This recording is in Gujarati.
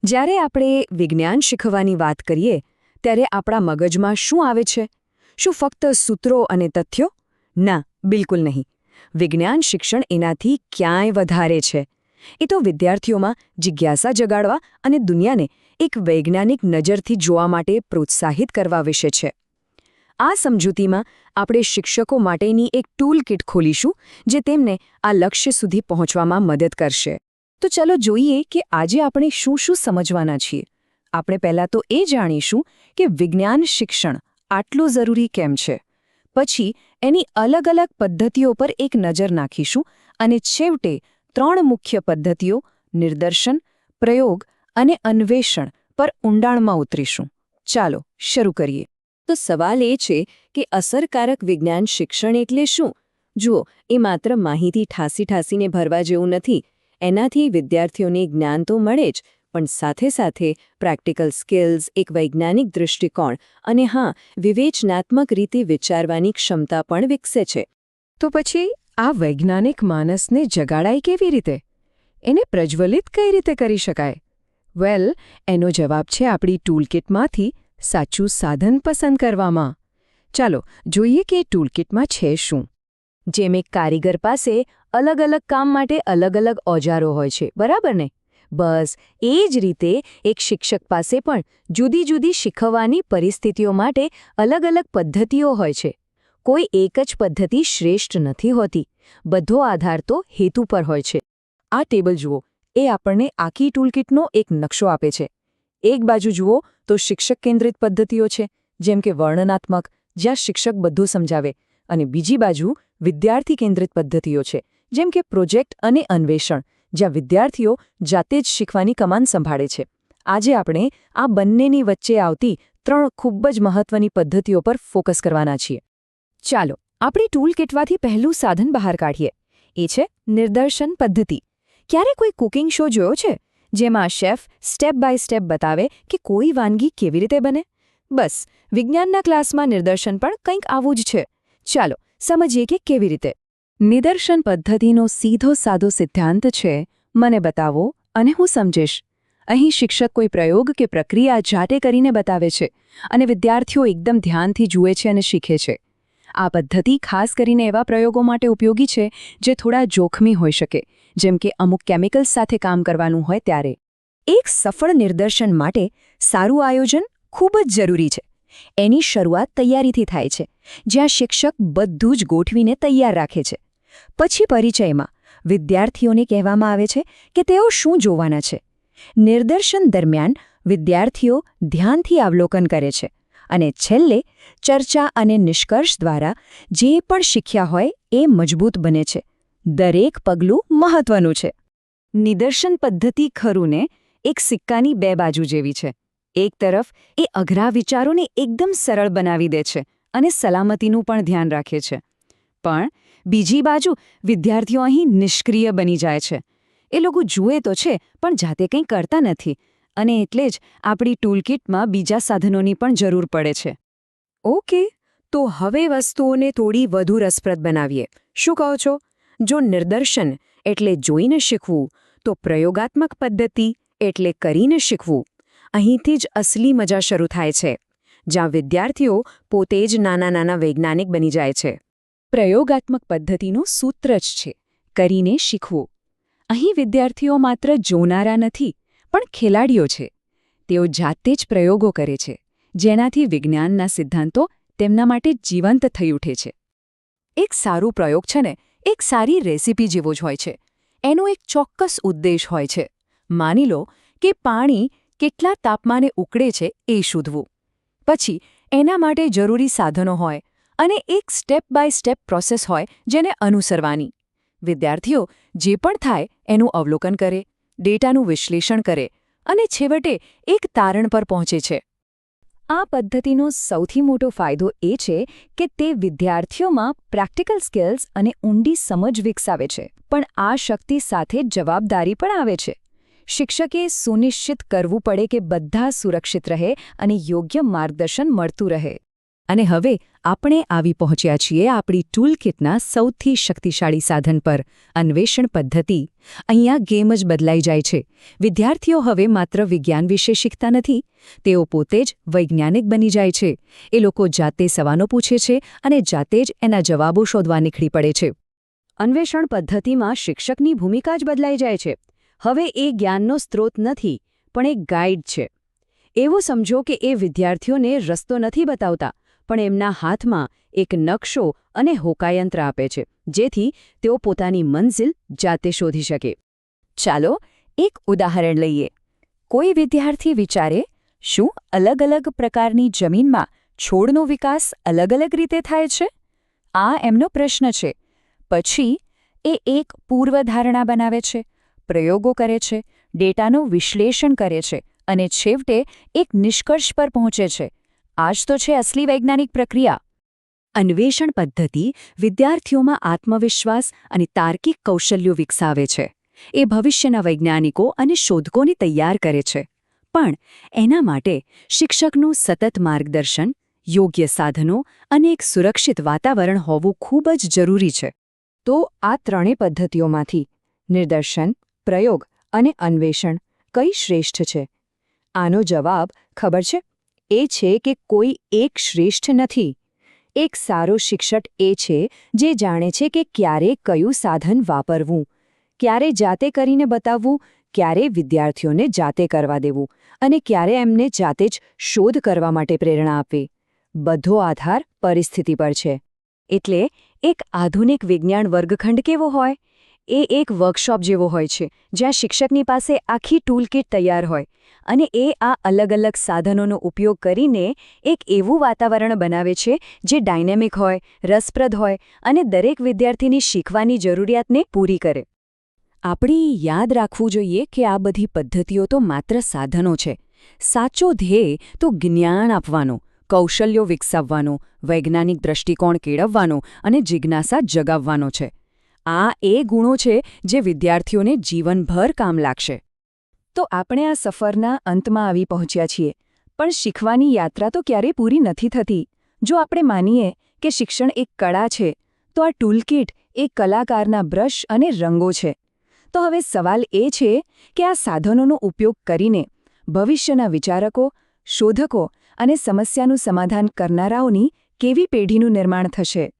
જ્યારે આપણે વિજ્ઞાન શીખવાની વાત કરીએ ત્યારે આપણા મગજમાં શું આવે છે? શું ફક્ત સૂત્રો અને તથ્યો? ના, બિલકુલ નહીં. વિજ્ઞાન શિક્ષણ એનાથી ક્યાંય વધારે છે. એ તો વિદ્યાર્થીઓમાં જિજ્ઞાસા જગાડવા અને દુનિયાને એક વૈજ્ઞાનિક નજરથી જોવા માટે પ્રોત્સાહિત કરવા વિશે છે. આ સમજૂતીમાં આપણે શિક્ષકો માટેની એક ટૂલ કિટ ખોલીશું જે તેમને આ લક્ષ્ય સુધી પહોંચવામાં મદદ કરશે. તો ચલો જોઈએ કે આજે આપણે શું શું સમજવાના છીએ. આપણે પહેલાં તો એ જાણીશું કે વિજ્ઞાન શિક્ષણ આટલું જરૂરી કેમ છે. પછી એની અલગ અલગ પદ્ધતિઓ પર એક નજર નાખીશું અને છેવટે 3 મુખ્ય પદ્ધતિઓ નિદર્શન, પ્રયોગ અને અન્વેષણ પર ઊંડાણમાં ઉતરીશું. ચાલો શરૂ કરીએ. તો સવાલ એ છે કે અસરકારક વિજ્ઞાન શિક્ષણ એટલે શું? જુઓ, એ માત્ર માહિતી ઠાસીને ભરવા જેવું નથી. એનાથી વિદ્યાર્થીઓને જ્ઞાન તો મળે જ, પણ સાથે સાથે પ્રેક્ટિકલ સ્કિલ્સ, એક વૈજ્ઞાનિક દૃષ્ટિકોણ અને વિવેચનાત્મક રીતે વિચારવાની ક્ષમતા પણ વિકસે છે. તો પછી આ વૈજ્ઞાનિક માનસને જગાડાય કેવી રીતે? એને પ્રજ્વલિત કઈ રીતે કરી શકાય? વેલ, એનો જવાબ છે આપણી ટૂલકિટમાંથી સાચું સાધન પસંદ કરવામાં. ચાલો જોઈએ કે ટૂલકિટમાં છે શું. જેમ એક કારીગર પાસે અલગ અલગ કામ માટે અલગ અલગ ઓજારો હોય છે, બરાબર ને? બસ એ જ રીતે એક શિક્ષક પાસે પણ જુદી જુદી શીખવવાની પરિસ્થિતિઓ માટે અલગ અલગ પદ્ધતિઓ હોય છે. કોઈ એક જ પદ્ધતિ શ્રેષ્ઠ નથી હોતી. બધો આધાર તો હેતુ પર હોય છે. આ ટેબલ જુઓ, એ આપણને આખી ટૂલકિટનો એક નકશો આપે છે. એક બાજુ જુઓ તો શિક્ષક કેન્દ્રિત પદ્ધતિઓ છે, જેમ કે વર્ણનાત્મક, જ્યાં શિક્ષક બધું સમજાવે, અને બીજી બાજુ વિદ્યાર્થી કેન્દ્રિત પદ્ધતિઓ છે, જેમ કે પ્રોજેક્ટ અને અન્વેષણ, જ્યાં વિદ્યાર્થીઓ જાતે જ શીખવાની કમાન સંભાળે છે. આજે આપણે આ બંનેની વચ્ચે આવતી 3 ખૂબ જ મહત્વની પદ્ધતિઓ પર ફોકસ કરવાના છીએ. ચાલો આપણી ટૂલકિટમાંથી પહેલું સાધન બહાર કાઢીએ. એ છે નિદર્શન પદ્ધતિ. ક્યારે કોઈ કુકિંગ શો જોયો છે જેમાં શેફ સ્ટેપ બાય સ્ટેપ બતાવે કે કોઈ વાનગી કેવી રીતે બને? બસ, વિજ્ઞાનના ક્લાસમાં નિદર્શન પણ કંઈક આવું જ છે. ચાલો સમજીએ કે કેવી રીતે. નિદર્શન પદ્ધતિનો સીધો સાદો સિદ્ધાંત છે, મને બતાવો અને હું સમજીશ. અહીં શિક્ષક કોઈ પ્રયોગ કે પ્રક્રિયા જાતે કરીને બતાવે છે અને વિદ્યાર્થીઓ એકદમ ધ્યાનથી જુએ છે અને શીખે છે. આ પદ્ધતિ ખાસ કરીને એવા પ્રયોગો માટે ઉપયોગી છે જે થોડા જોખમી હોઈ શકે, જેમ કે અમુક કેમિકલ્સ સાથે કામ કરવાનું હોય ત્યારે. એક સફળ નિદર્શન માટે સારું આયોજન ખૂબ જ જરૂરી છે. એની શરૂઆત તૈયારીથી થાય છે, જ્યાં શિક્ષક બધું જ ગોઠવીને તૈયાર રાખે છે. પછી પરિચયમાં વિદ્યાર્થીઓને કહેવામાં આવે છે કે તેઓ શું જોવાના છે. નિદર્શન દરમિયાન વિદ્યાર્થીઓ ધ્યાનથી અવલોકન કરે છે અને છેલ્લે ચર્ચા અને નિષ્કર્ષ દ્વારા જે પણ શીખ્યા હોય એ મજબૂત બને છે. દરેક પગલું મહત્વનું છે. નિદર્શન પદ્ધતિ ખરુંને એક સિક્કાની 2 બાજુ જેવી છે. એક તરફ એ અઘરા વિચારોને એકદમ સરળ બનાવી દે છે અને સલામતીનું પણ ધ્યાન રાખે છે. પણ બીજી બાજુ વિદ્યાર્થીઓ અહીં નિષ્ક્રિય બની જાય છે. એ લોકો જુએ તો છે પણ જાતે કંઈ કરતા નથી, અને એટલે જ આપણી ટૂલકિટમાં બીજા સાધનોની પણ જરૂર પડે છે. ઓકે, તો હવે વસ્તુઓને થોડી વધુ રસપ્રદ બનાવીએ. શું કહો છો? જો નિદર્શન એટલે જોઈને શીખવું, તો પ્રયોગાત્મક પદ્ધતિ એટલે કરીને શીખવું. અહીંથી જ અસલી મજા શરૂ થાય છે, જ્યાં વિદ્યાર્થીઓ પોતે જ નાના વૈજ્ઞાનિક બની જાય છે. પ્રયોગાત્મક પદ્ધતિનું સૂત્ર જ છે કરીને શીખવું. અહીં વિદ્યાર્થીઓ માત્ર જોનારા નથી, પણ ખેલાડીઓ છે. તેઓ જાતે જ પ્રયોગો કરે છે, જેનાથી વિજ્ઞાનના સિદ્ધાંતો તેમના માટે જીવંત થઈ ઉઠે છે. એક સારું પ્રયોગ છે ને, એક સારી રેસીપી જેવો જ હોય છે. એનો એક ચોક્કસ ઉદ્દેશ હોય છે. માની લો કે પાણી કેટલા તાપમાને ઉકળે છે એ શોધવું. પછી એના માટે જરૂરી સાધનો હોય અને એક સ્ટેપ બાય સ્ટેપ પ્રોસેસ હોય જેને અનુસરવાની. વિદ્યાર્થીઓ જે પણ થાય એનું અવલોકન કરે, ડેટાનું વિશ્લેષણ કરે અને છેવટે એક તારણ પર પહોંચે છે. આ પદ્ધતિનો સૌથી મોટો ફાયદો એ છે કે તે વિદ્યાર્થીઓમાં પ્રેક્ટિકલ સ્કિલ્સ અને ઊંડી સમજ વિકસાવે છે. પણ આ શક્તિ સાથે જવાબદારી પણ આવે છે. શિક્ષકે સુનિશ્ચિત કરવું પડે કે બધા સુરક્ષિત રહે અને યોગ્ય માર્ગદર્શન મળતું રહે. અને હવે આપણે આવી પહોંચ્યા છીએ આપણી ટૂલ કિટના સૌથી શક્તિશાળી સાધન પર અન્વેષણ પદ્ધતિ. અહીંયા ગેમ જ બદલાઈ જાય છે. વિદ્યાર્થીઓ હવે માત્ર વિજ્ઞાન વિશે શીખતા નથી, તેઓ પોતે જ વૈજ્ઞાનિક બની જાય છે. એ લોકો જાતે સવાલો પૂછે છે અને જાતે જ એના જવાબો શોધવા નીકળી પડે છે. અન્વેષણ પદ્ધતિમાં શિક્ષકની ભૂમિકા જ બદલાઈ જાય છે. હવે એ જ્ઞાનનો સ્ત્રોત નથી, પણ એક ગાઈડ છે. એવું સમજો કે એ વિદ્યાર્થીઓને રસ્તો નથી બતાવતા, પણ એમના હાથમાં એક નકશો અને હોકાયંત્ર આપે છે, જેથી તેઓ પોતાની મંઝિલ જાતે શોધી શકે. ચાલો એક ઉદાહરણ લઈએ. કોઈ વિદ્યાર્થી વિચારે, શું અલગ-અલગ પ્રકારની જમીનમાં છોડનો વિકાસ અલગ-અલગ રીતે થાય છે? આ એમનો પ્રશ્ન છે. પછી એ એક પૂર્વધારણા બનાવે છે, પ્રયોગો કરે છે, ડેટાનું વિશ્લેષણ કરે છે અને છેવટે એક નિષ્કર્ષ પર પહોંચે છે. આ જ તો છે અસલી વૈજ્ઞાનિક પ્રક્રિયા. અન્વેષણ પદ્ધતિ વિદ્યાર્થીઓમાં આત્મવિશ્વાસ અને તાર્કિક કૌશલ્યો વિકસાવે છે. એ ભવિષ્યના વૈજ્ઞાનિકો અને શોધકોને તૈયાર કરે છે. પણ એના માટે શિક્ષકનું સતત માર્ગદર્શન, યોગ્ય સાધનો અને એક સુરક્ષિત વાતાવરણ હોવું ખૂબ જ જરૂરી છે. તો આ ત્રણેય પદ્ધતિઓમાંથી નિદર્શન, પ્રયોગ અને અન્વેષણ કઈ શ્રેષ્ઠ છે? આનો જવાબ ખબર છે? એ છે કે કોઈ એક શ્રેષ્ઠ નથી. એક સારો શિક્ષક એ છે જે જાણે છે કે ક્યારે કયું સાધન વાપરવું, ક્યારે જાતે કરીને બતાવવું, ક્યારે વિદ્યાર્થીઓને જાતે કરવા દેવું અને ક્યારે એમને જાતે જ શોધ કરવા માટે પ્રેરણા આપવી. બધો આધાર પરિસ્થિતિ પર છે. એટલે એક આધુનિક વિજ્ઞાન વર્ગખંડ કેવો હોય? એ એક વર્કશોપ જેવો હોય છે, જ્યાં શિક્ષકની પાસે આખી ટૂલ કિટ તૈયાર હોય અને એ આ અલગ-અલગ સાધનોનો ઉપયોગ કરીને એક એવું વાતાવરણ બનાવે છે જે ડાયનેમિક હોય, રસપ્રદ હોય અને દરેક વિદ્યાર્થીની શીખવાની જરૂરિયાતને પૂરી કરે. આપણે યાદ રાખવું જોઈએ કે આ બધી પદ્ધતિઓ તો માત્ર સાધનો છે. સાચો ધ્યેય તો જ્ઞાન આપવાનો, કૌશલ્યો વિકસાવવાનો, વૈજ્ઞાનિક દૃષ્ટિકોણ કેળવવાનો અને જિજ્ઞાસા જગાવવાનો છે. આ એ ગુણો છે જે વિદ્યાર્થીઓને જીવનભર કામ લાગશે. તો આપણે આ સફરના અંતમાં આવી પહોંચ્યા છીએ. પણ શીખવાની યાત્રા તો ક્યારેય પૂરી નથી થતી. જો આપણે માનીએ કે શિક્ષણ એક કળા છે, તો આ ટૂલકિટ એક કલાકારના બ્રશ અને રંગો છે. તો હવે સવાલ એ છે કે આ સાધનોનો ઉપયોગ કરીને ભવિષ્યના વિચારકો, શોધકો અને સમસ્યાનું સમાધાન કરનારાઓની કેવી પેઢીનું નિર્માણ થશે?